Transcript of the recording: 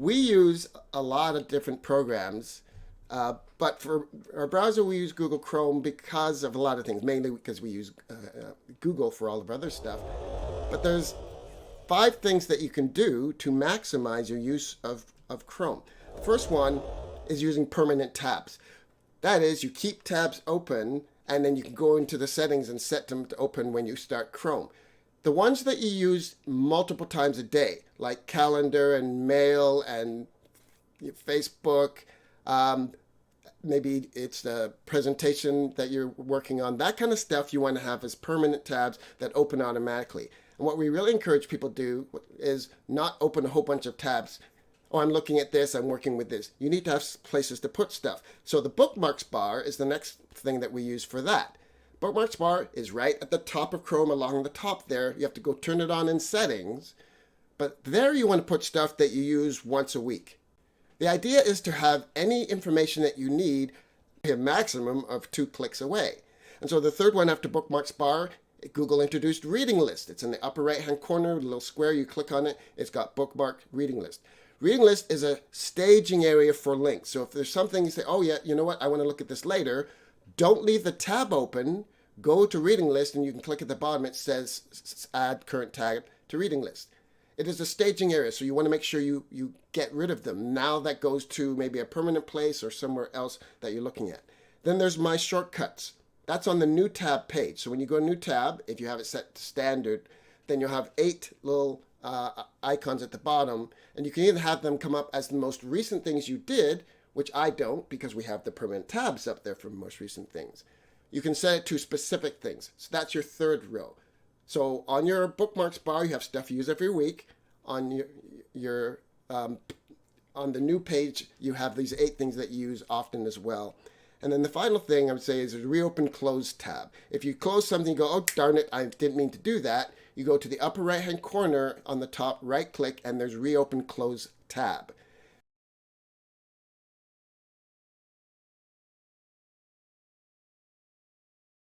we use a lot of different programs, but for our browser, we use Google Chrome because of a lot of things, mainly because we use Google for all of our other stuff. But there's 5 things that you can do to maximize your use of Chrome. The first one is using permanent tabs. That is, you keep tabs open and then you can go into the settings and set them to open when you start Chrome. The ones that you use multiple times a day, like calendar and mail and Facebook, maybe it's the presentation that you're working on, that kind of stuff you want to have as permanent tabs that open automatically. And what we really encourage people to do is not open a whole bunch of tabs. Oh, I'm looking at this, I'm working with this. You need to have places to put stuff. So the bookmarks bar is the next thing that we use for that. Bookmarks bar is right at the top of Chrome along the top there. You have to go turn it on in settings. But there you want to put stuff that you use once a week. The idea is to have any information that you need a maximum of 2 clicks away. And so the third one after bookmarks bar, Google introduced reading list. It's in the upper right hand corner, a little square, you click on it, it's got bookmark reading list. Reading list is a staging area for links. So if there's something you say, oh yeah, you know what, I want to look at this later, don't leave the tab open, go to reading list and you can click at the bottom, it says add current tab to reading list. It is a staging area, so you want to make sure you get rid of them. Now that goes to maybe a permanent place or somewhere else that you're looking at. Then there's my shortcuts. That's on the new tab page. So when you go to new tab, if you have it set to standard, then you'll have 8 little icons at the bottom, and you can either have them come up as the most recent things you did, which I don't because we have the permanent tabs up there for most recent things. You can set it to specific things. So that's your third row. So on your bookmarks bar, you have stuff you use every week. On your on the new page, you have these 8 things that you use often as well. And then the final thing I would say is a reopen close tab. If you close something, you go, oh, darn it, I didn't mean to do that. You go to the upper right-hand corner on the top, right-click, and there's reopen close tab.